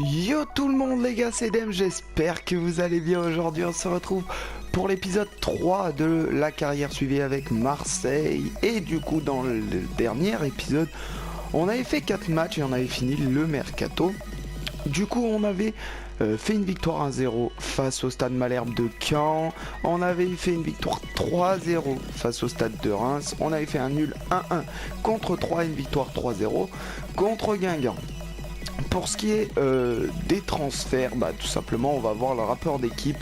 Yo tout le monde les gars, c'est Dem, j'espère que vous allez bien. Aujourd'hui on se retrouve pour l'épisode 3 de la carrière suivie avec Marseille. Et du coup dans le dernier épisode on avait fait 4 matchs et on avait fini le mercato. Du coup on avait fait une victoire 1-0 face au Stade Malherbe de Caen. On avait fait une victoire 3-0 face au Stade de Reims. On avait fait un nul 1-1 contre 3 et une victoire 3-0 contre Guingamp. Pour ce qui est des transferts, tout simplement on va voir le rapport d'équipe.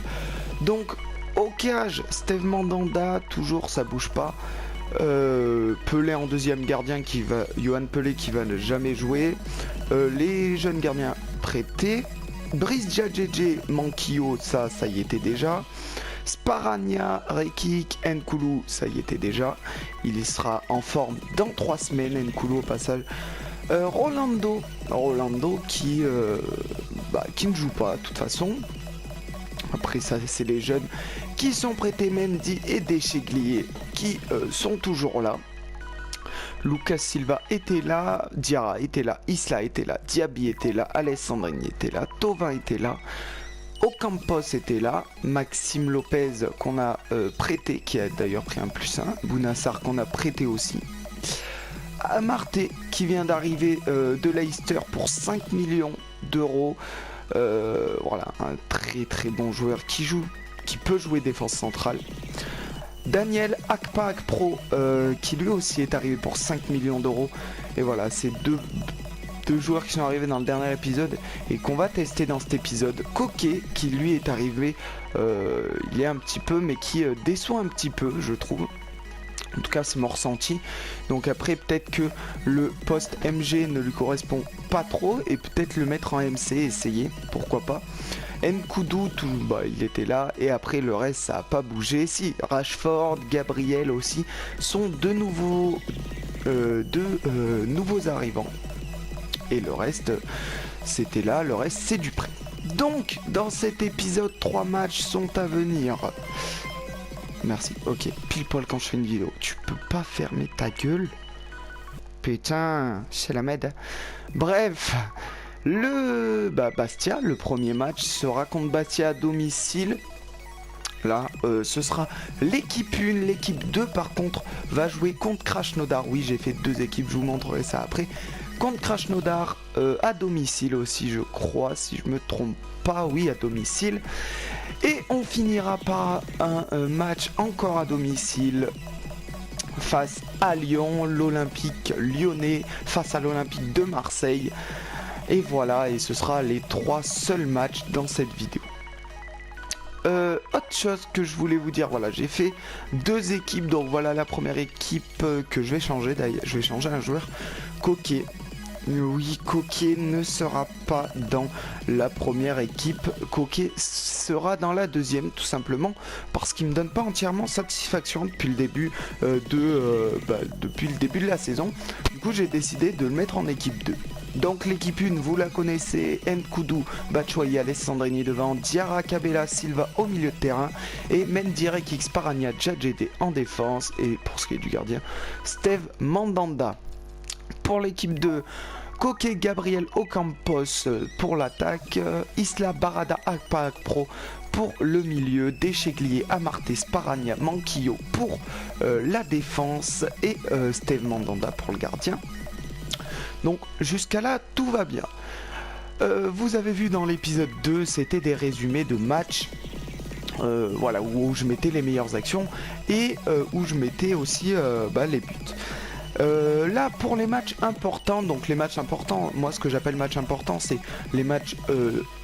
Donc au cage, Steve Mandanda, toujours ça bouge pas. Pelé en deuxième gardien Johan Pelé qui va ne jamais jouer. Les jeunes gardiens prêtés. Brice Djadjedje, Manquillo, ça y était déjà. Sparagna, Rekik, Nkoulou, ça y était déjà. Il y sera en forme dans 3 semaines, Nkoulou au passage. Rolando qui ne joue pas de toute façon. Après ça c'est les jeunes qui sont prêtés, Mendy et Descheglie qui sont toujours là. Lucas Silva était là, Diarra était là, Isla était là, Diaby était là, Alessandrini était là, Thauvin était là, Ocampos était là, Maxime Lopez qu'on a prêté, qui a d'ailleurs pris un +1, Bounassar qu'on a prêté aussi. Amarté qui vient d'arriver de Leicester pour 5 millions d'euros. Voilà, un très bon joueur qui peut jouer défense centrale. Daniel Akpa-Akpro qui lui aussi est arrivé pour 5 millions d'euros. Et voilà, c'est deux joueurs qui sont arrivés dans le dernier épisode et qu'on va tester dans cet épisode. Coquet qui lui est arrivé, il est un petit peu mais qui déçoit un petit peu je trouve. En tout cas c'est mon ressenti. Donc après peut-être que le poste MG ne lui correspond pas trop et peut-être le mettre en MC, essayer, pourquoi pas. Nkoudou, il était là et après le reste ça a pas bougé. Si, Rashford, Gabriel aussi sont deux nouveaux arrivants. Et le reste c'était là, le reste c'est du prêt. Donc dans cet épisode 3 matchs sont à venir. Merci, ok, pile poil quand je fais une vidéo. Tu peux pas fermer ta gueule? Putain, c'est la med. Bref, Bastia, le premier match sera contre Bastia à domicile. Là, ce sera l'équipe 1, l'équipe 2 par contre va jouer contre Krasnodar. Oui, j'ai fait 2 équipes, je vous montrerai ça après. Contre Krasnodar à domicile aussi, je crois, si je me trompe pas, oui, à domicile. Et on finira par un match encore à domicile face à Lyon, l'Olympique lyonnais face à l'Olympique de Marseille. Et voilà, et ce sera les 3 seuls matchs dans cette vidéo. Autre chose que je voulais vous dire, voilà, j'ai fait 2 équipes, donc voilà la première équipe que je vais changer, d'ailleurs, je vais changer un joueur, Coquet. Oui, Coquet ne sera pas dans la première équipe, Coquet sera dans la deuxième tout simplement parce qu'il me donne pas entièrement satisfaction depuis le début depuis le début de la saison. Du coup j'ai décidé de le mettre en équipe 2. Donc l'équipe 1, vous la connaissez, Nkoudou, Batshuayi, Alessandrini devant, Diarra, Cabella, Silva au milieu de terrain et Mendy, Rekik, Sparagna, Djadjedje en défense. Et pour ce qui est du gardien, Steve Mandanda. Pour l'équipe 2, Coquet, Gabriel, Ocampos pour l'attaque, Isla, Barada, Akpa-Akpro pour le milieu, Descheglie, Amarté, Sparagna, Manquillo pour la défense et Steve Mandanda pour le gardien. Donc jusqu'à là tout va bien. Vous avez vu dans l'épisode 2, c'était des résumés de matchs. Voilà, où je mettais les meilleures actions et où je mettais aussi les buts. Là pour les matchs importants, donc les matchs importants, moi ce que j'appelle matchs importants c'est les matchs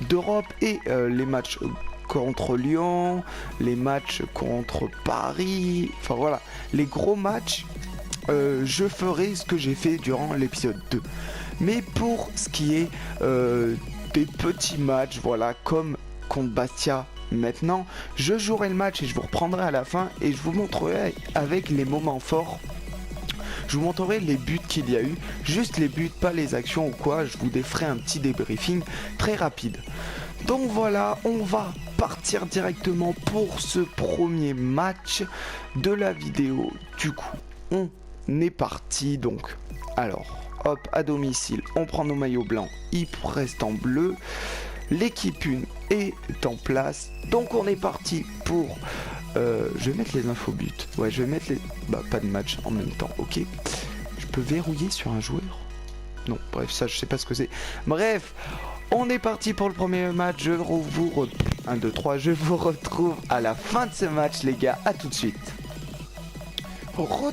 d'Europe et les matchs contre Lyon, les matchs contre Paris, enfin voilà, les gros matchs, je ferai ce que j'ai fait durant l'épisode 2. Mais pour ce qui est des petits matchs, voilà, comme contre Bastia, maintenant, je jouerai le match et je vous reprendrai à la fin et je vous montrerai avec les moments forts. Je vous montrerai les buts qu'il y a eu, juste les buts, pas les actions ou quoi, je vous ferai un petit débriefing très rapide. Donc voilà, on va partir directement pour ce premier match de la vidéo. Du coup, on est parti donc. Alors, hop, à domicile, on prend nos maillots blancs, ils restent en bleu. L'équipe 1 est en place. Donc on est parti pour... je vais mettre les infos but. Ouais, je vais mettre les... Bah, pas de match en même temps, ok. Je peux verrouiller sur un joueur? Non, bref, ça, je sais pas ce que c'est. Bref, on est parti pour le premier match. Je vous... 1, 2, 3, je vous retrouve à la fin de ce match, les gars. À tout de suite.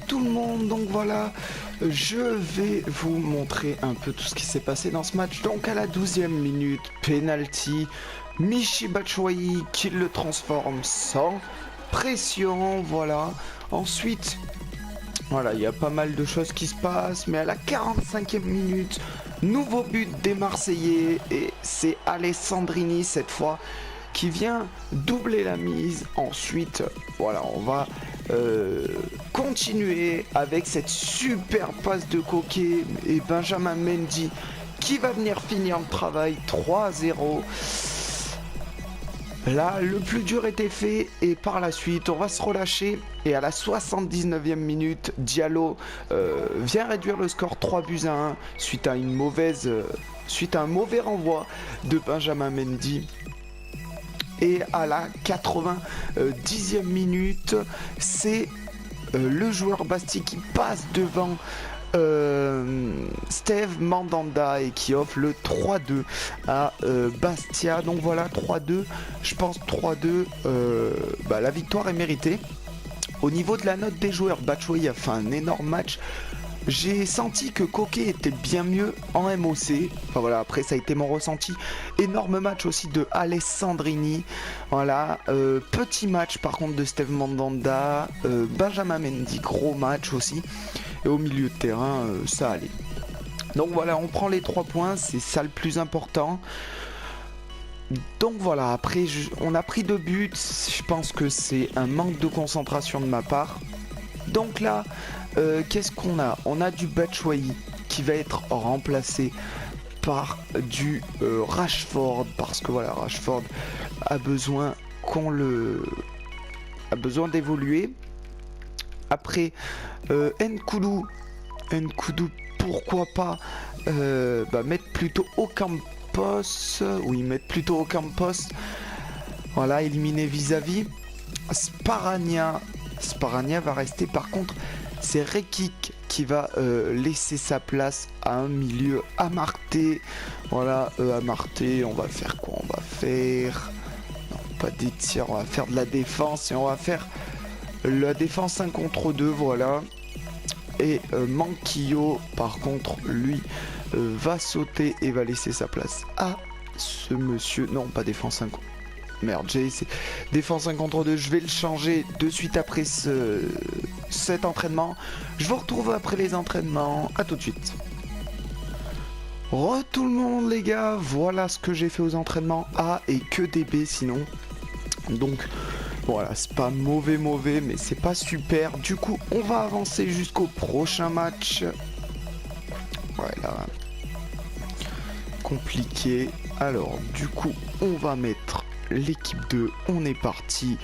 Tout le monde, donc voilà, je vais vous montrer un peu tout ce qui s'est passé dans ce match. Donc à la 12e minute, penalty, Michy Batshuayi qui le transforme sans pression, voilà. Ensuite, voilà, il y a pas mal de choses qui se passent, mais à la 45e minute, nouveau but des Marseillais et c'est Alessandrini cette fois qui vient doubler la mise. Ensuite, voilà, on va continuer avec cette super passe de Coquet et Benjamin Mendy qui va venir finir le travail. 3-0. Là, le plus dur était fait et par la suite, on va se relâcher. Et à la 79e minute, Diallo vient réduire le score 3-1 suite à un mauvais renvoi de Benjamin Mendy. Et à la 90e minute, c'est le joueur Bastille qui passe devant Steve Mandanda et qui offre le 3-2 à Bastia. Donc voilà, 3-2, je pense 3-2, la victoire est méritée. Au niveau de la note des joueurs, Batshuayi a fait un énorme match. J'ai senti que Coquet était bien mieux en MOC. Enfin voilà, après ça a été mon ressenti. Énorme match aussi de Alessandrini. Voilà, petit match par contre de Steve Mandanda. Benjamin Mendy, gros match aussi. Et au milieu de terrain, ça allait. Donc voilà, on prend les 3 points, c'est ça le plus important. Donc voilà, après on a pris 2 buts. Je pense que c'est un manque de concentration de ma part. Donc là, qu'est-ce qu'on a? On a du Batshuayi qui va être remplacé par du Rashford, parce que voilà, Rashford a besoin d'évoluer. Après Nkoudou, pourquoi pas mettre plutôt Ocampos. Oui, mettre plutôt Ocampos. Voilà, éliminer vis-à-vis. Sparagna va rester. Par contre, c'est Rekik qui va laisser sa place à un milieu Amarté. Voilà, Amarté, on va faire quoi? On va faire... Non, pas des tirs, on va faire de la défense et on va faire la défense 1 contre 2, voilà. Et Manquillo, par contre, lui, va sauter et va laisser sa place à ce monsieur. Non, pas défense 1 contre... Merde, j'ai essayé. Défense 1 contre 2, je vais le changer de suite après cet entraînement. Je vous retrouve après les entraînements. À tout de suite. Tout le monde les gars, voilà ce que j'ai fait aux entraînements A et que des B sinon. Donc voilà, c'est pas mauvais mais c'est pas super. Du coup, on va avancer jusqu'au prochain match. Voilà. Compliqué. Alors du coup, on va mettre l'équipe 2, on est parti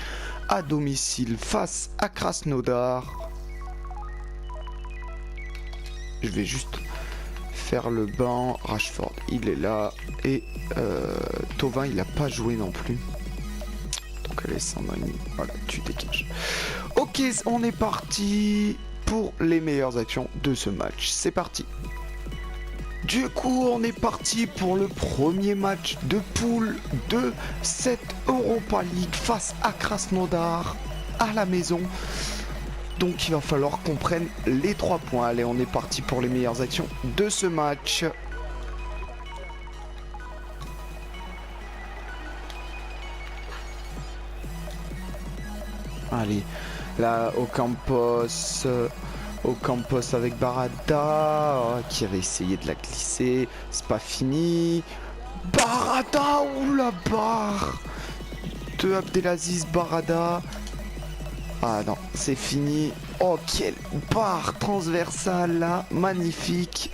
à domicile face à Krasnodar. Je vais juste faire le banc. Rashford, il est là. Et Thauvin, il n'a pas joué non plus. Donc Alessandrini, voilà, tu dégages. Ok, on est parti pour les meilleures actions de ce match. C'est parti. Du coup, on est parti pour le premier match de poule de cette Europa League face à Krasnodar à la maison. Donc il va falloir qu'on prenne les 3 points. Allez, on est parti pour les meilleures actions de ce match. Allez, là, Ocampos avec Barada qui avait essayé de la glisser. C'est pas fini. Barada, ou la barre de Abdelaziz Barada. Ah non, c'est fini. Oh, quelle barre transversale là. Magnifique.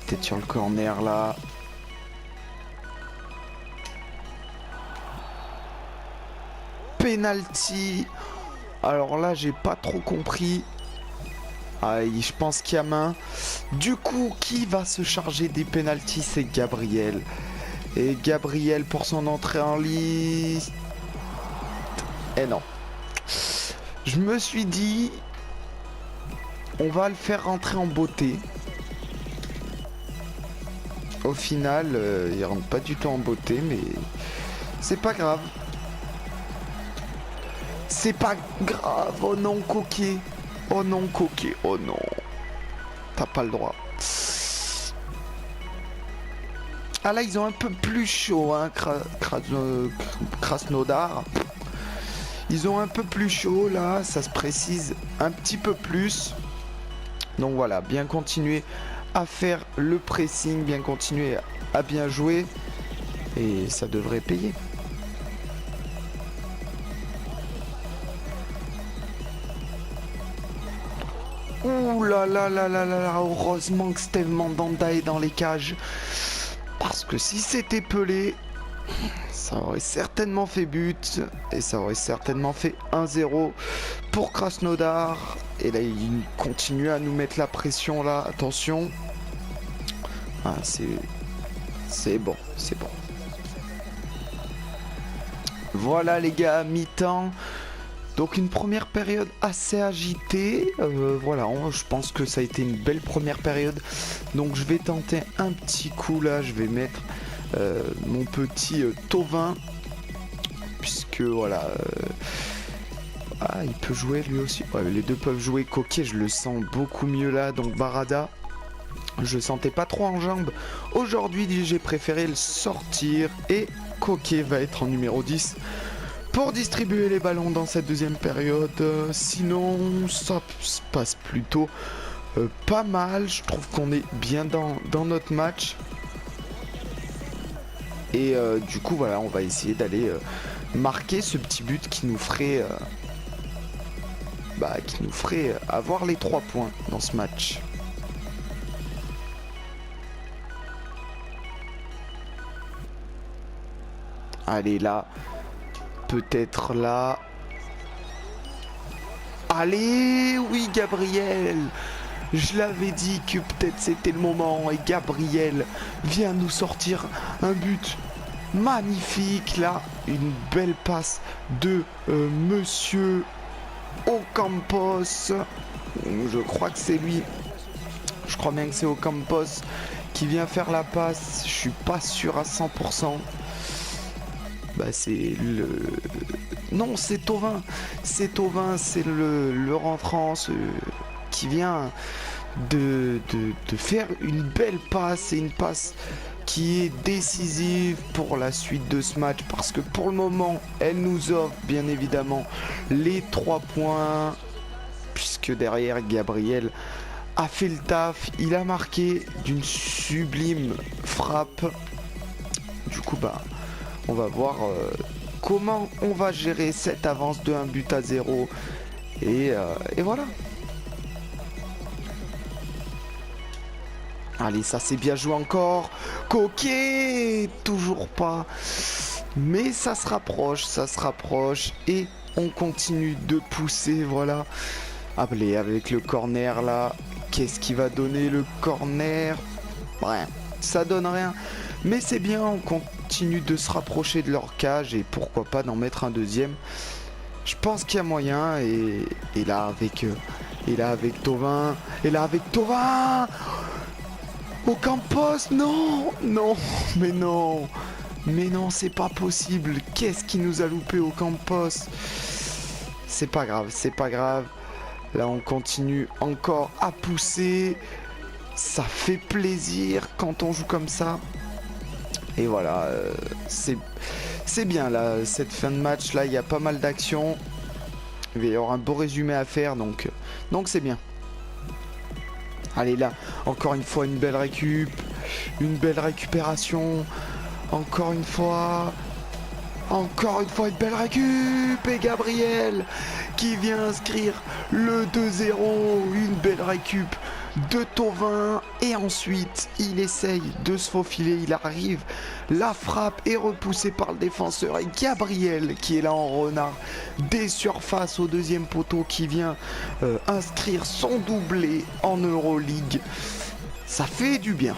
Peut-être sur le corner là. Penalty. Alors là, j'ai pas trop compris. Aïe, je pense qu'il y a main. Du coup, qui va se charger des pénaltys? C'est Gabriel. Et Gabriel pour son entrée en liste. Et non. Je me suis dit, on va le faire rentrer en beauté. Au final, il rentre pas du tout en beauté, mais c'est pas grave. C'est pas grave. Oh non, Coquet. Oh non, Coquet. Oh non. T'as pas le droit. Ah là, ils ont un peu plus chaud, hein, Krasnodar. Ils ont un peu plus chaud, là. Ça se précise un petit peu plus. Donc voilà, bien continuer à faire le pressing, bien continuer à bien jouer. Et ça devrait payer. Ouh là là là là là là, heureusement que Steve Mandanda est dans les cages. Parce que si c'était Pelé, ça aurait certainement fait but. Et ça aurait certainement fait 1-0 pour Krasnodar. Et là, il continue à nous mettre la pression là. Attention. Ah, c'est bon, c'est bon. Voilà les gars, mi-temps. Donc une première période assez agitée. Voilà, je pense que ça a été une belle première période. Donc je vais tenter un petit coup là. Je vais mettre mon petit Thauvin. Puisque voilà... Ah, il peut jouer lui aussi. Ouais, les deux peuvent jouer. Coquet, je le sens beaucoup mieux là. Donc Barada, je le sentais pas trop en jambes. Aujourd'hui, j'ai préféré le sortir. Et Coquet va être en numéro 10. Pour distribuer les ballons dans cette deuxième période. Sinon, ça se passe plutôt pas mal. Je trouve qu'on est bien dans notre match. Et du coup, voilà, on va essayer d'aller marquer ce petit but qui nous ferait, avoir les 3 points dans ce match. Allez, là. Peut-être là. Allez, oui, Gabriel. Je l'avais dit que peut-être c'était le moment. Et Gabriel vient nous sortir un but magnifique. Là, une belle passe de Monsieur Ocampos. Je crois que c'est lui. Je crois bien que c'est Ocampos qui vient faire la passe. Je suis pas sûr à 100%. Bah c'est le... Non, c'est Thauvin. C'est Thauvin, c'est le rentrant qui vient de faire une belle passe. Et une passe qui est décisive pour la suite de ce match. Parce que pour le moment, elle nous offre bien évidemment les 3 points. Puisque derrière, Gabriel a fait le taf. Il a marqué d'une sublime frappe. Du coup, bah... on va voir comment on va gérer cette avance de 1-0. Et voilà. Allez, ça c'est bien joué encore. Coquet, toujours pas. Mais ça se rapproche, ça se rapproche. Et on continue de pousser, voilà. Allez, avec le corner là. Qu'est-ce qui va donner le corner? Rien, ça donne rien. Mais c'est bien, on continue de se rapprocher de leur cage et pourquoi pas d'en mettre un deuxième. Je pense qu'il y a moyen et là avec Thauvin. Et là avec Thauvin. Ocampos, non. Non, mais non. Mais non, c'est pas possible. Qu'est-ce qui nous a loupé Ocampos? C'est pas grave, c'est pas grave. Là on continue encore à pousser. Ça fait plaisir quand on joue comme ça. Et voilà, c'est bien là, cette fin de match là, il y a pas mal d'actions. Il va y avoir un beau résumé à faire, donc c'est bien. Allez là, encore une fois une belle une belle récupération. Encore une fois une belle récup. Et Gabriel qui vient inscrire le 2-0, une belle récup de Thauvin et ensuite il essaye de se faufiler, il arrive, la frappe est repoussée par le défenseur et Gabriel qui est là en renard des surfaces au deuxième poteau qui vient inscrire son doublé en Euroleague. Ça fait du bien.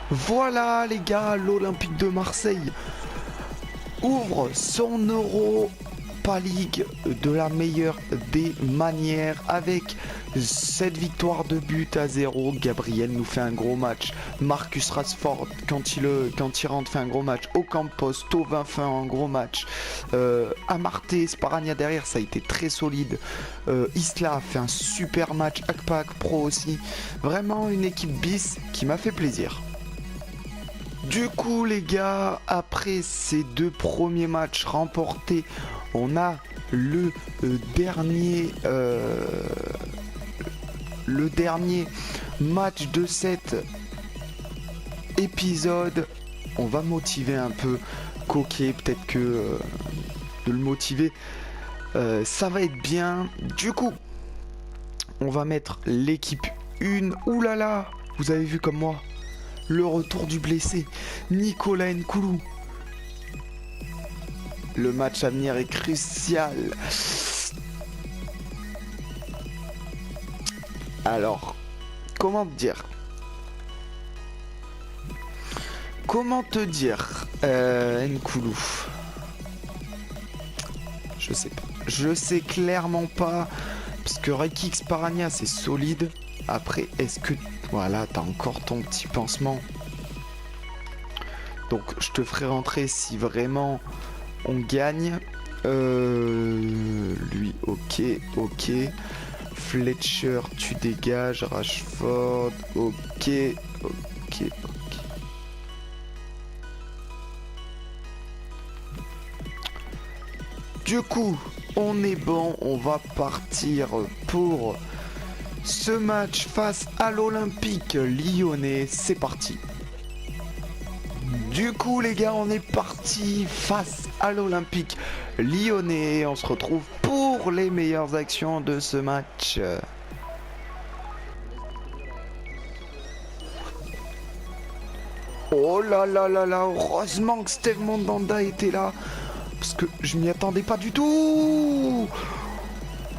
Voilà les gars, l'Olympique de Marseille ouvre son Europa League de la meilleure des manières avec cette victoire de but à 0. Gabriel nous fait un gros match. Marcus Rashford quand il rentre fait un gros match. Ocampos, Thauvin fait un gros match. Amartey, Sparagna derrière, ça a été très solide. Isla a fait un super match. Akpa Pro aussi. Vraiment une équipe bis qui m'a fait plaisir. Du coup les gars, après ces deux premiers matchs remportés, on a le dernier match de cet épisode. On va motiver un peu Coquet, peut-être que de le motiver, ça va être bien. Du coup, on va mettre l'équipe 1. Ouh là là, vous avez vu comme moi. Le retour du blessé, Nicolas Nkoulou. Le match à venir est crucial. Alors, comment te dire Nkoulou. Je sais pas. Je sais clairement pas. Parce que Rekik Sparagna, c'est solide. Après, est-ce que... Voilà, t'as encore ton petit pansement. Donc, je te ferai rentrer si vraiment on gagne. Lui, ok. Fletcher, tu dégages. Rashford, ok. Du coup, on est bon. On va partir pour ce match face à l'Olympique lyonnais. C'est parti. Du coup les gars, on est parti face à l'Olympique lyonnais. On se retrouve pour les meilleures actions de ce match. Oh là là là là, heureusement que Steve Mandanda était là. Parce que je m'y attendais pas du tout.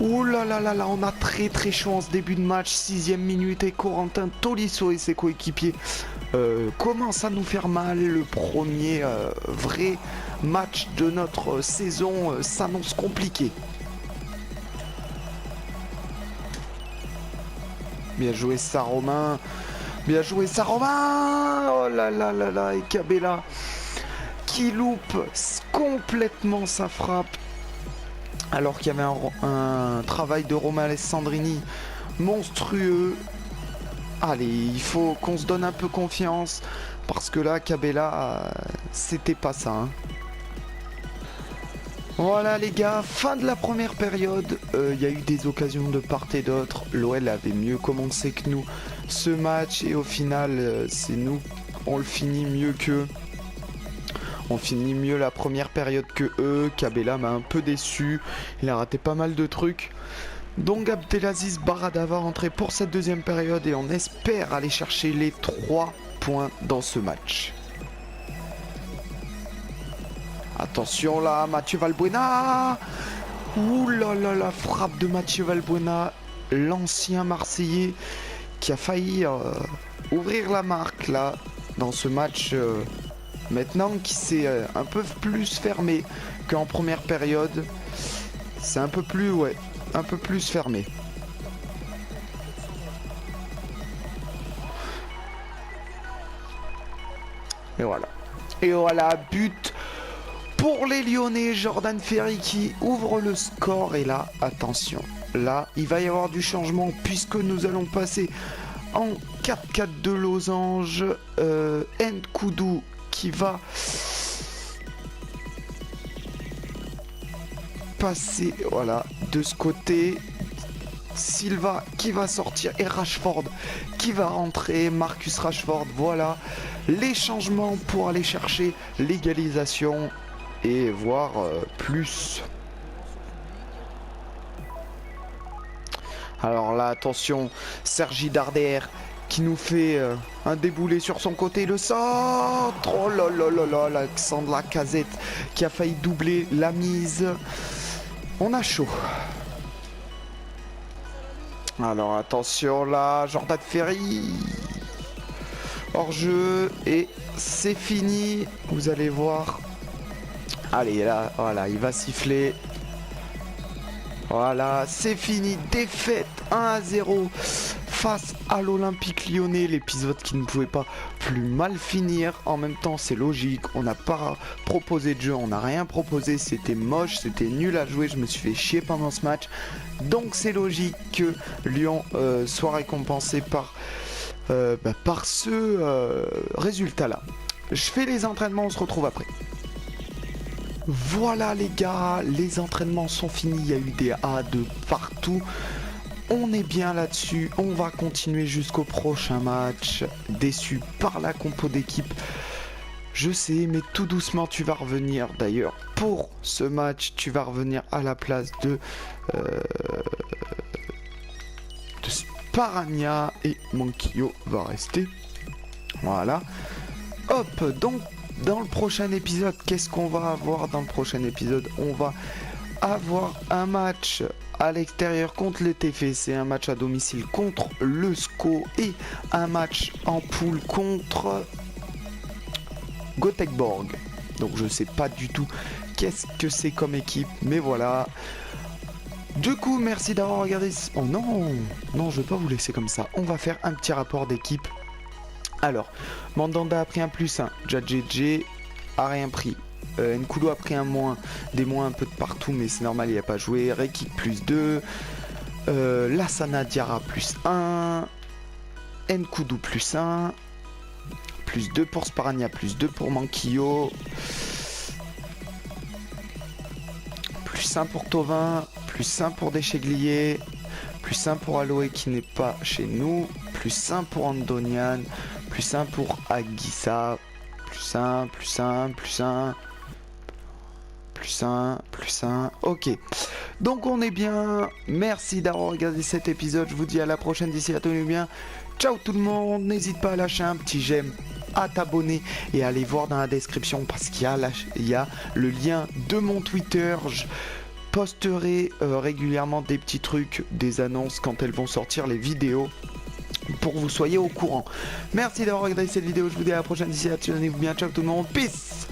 Oh là là là là, on a très chaud en ce début de match. 6ème minute et Corentin Tolisso et ses coéquipiers commencent à nous faire mal. Le premier vrai match de notre saison s'annonce compliqué. Bien joué Saint-Romain. Bien joué Saint-Romain. Oh là là là là, et Cabella qui loupe complètement sa frappe. Alors qu'il y avait un travail de Romain Alessandrini monstrueux. Allez, il faut qu'on se donne un peu confiance. Parce que là, Cabella, c'était pas ça. Hein. Voilà les gars, fin de la première période. Il y a eu des occasions de part et d'autre. L'OL avait mieux commencé que nous ce match. Et au final, c'est nous, on le finit mieux qu'eux. On finit mieux la première période que eux. Cabella m'a un peu déçu. Il a raté pas mal de trucs. Donc Abdelaziz Barada va rentrer pour cette deuxième période. Et on espère aller chercher les 3 points dans ce match. Attention là, Mathieu Valbuena. Ouh là là, la frappe de Mathieu Valbuena. L'ancien Marseillais qui a failli ouvrir la marque là dans ce match. Maintenant qui s'est un peu plus fermé qu'en première période. C'est un peu plus, ouais, un peu plus fermé. Et voilà. Et voilà, but pour les Lyonnais. Jordan Ferry qui ouvre le score. Et là, attention. Là, il va y avoir du changement puisque nous allons passer en 4-4 de losange. Nkoudou qui va passer, voilà, de ce côté. Silva qui va sortir et Rashford qui va rentrer. Marcus Rashford, voilà les changements pour aller chercher l'égalisation et voir plus. Alors là, attention, Sergi Darder qui nous fait un déboulé sur son côté, le centre. Oh là là là là, Alexandre Lacazette qui a failli doubler la mise. On a chaud. Alors attention là, Jordan Ferry. Hors jeu et c'est fini. Vous allez voir. Allez là, voilà, il va siffler. Voilà, c'est fini. Défaite 1-0 face à l'Olympique Lyonnais. L'épisode qui ne pouvait pas plus mal finir. En même temps, c'est logique. On n'a pas proposé de jeu, on n'a rien proposé. C'était moche, c'était nul à jouer. Je me suis fait chier pendant ce match. Donc c'est logique que Lyon soit récompensé par ce résultat-là. Je fais les entraînements, on se retrouve après. Voilà les gars, les entraînements sont finis, il y a eu des A de partout. On est bien là-dessus, on va continuer jusqu'au prochain match. Déçu par la compo d'équipe, je sais, mais tout doucement tu vas revenir. D'ailleurs, pour ce match, tu vas revenir à la place de Sparagna et Manquillo va rester. Voilà. Hop, donc dans le prochain épisode, qu'est-ce qu'on va avoir dans le prochain épisode? On va avoir un match à l'extérieur contre le TFC, un match à domicile contre le SCO et un match en poule contre Göteborg. Donc je sais pas du tout qu'est-ce que c'est comme équipe, mais voilà. Du coup, merci d'avoir regardé. Oh non, non, je vais pas vous laisser comme ça. On va faire un petit rapport d'équipe. Alors, Mandanda a pris un +1, Djadjedje a rien pris, Nkoudou a pris un moins, des moins un peu de partout, mais c'est normal, il n'a pas joué, Rekik +2, Lassana Diarra +1, Nkoudou +1, +2 pour Sparagna, +2 pour Manquillo, +1 pour Thauvin, +1 pour Deschéglier, +1 pour Aloé qui n'est pas chez nous, +1 pour Andonian, +1 pour Aguissa, +1, ok. Donc on est bien, merci d'avoir regardé cet épisode, je vous dis à la prochaine, d'ici là tenez bien, ciao tout le monde, n'hésite pas à lâcher un petit j'aime, à t'abonner et à aller voir dans la description parce qu'il y a le lien de mon Twitter. Je posterai régulièrement des petits trucs, des annonces quand elles vont sortir, les vidéos, pour que vous soyez au courant. Merci d'avoir regardé cette vidéo, je vous dis à la prochaine, d'ici là tenez-vous bien, ciao tout le monde, peace.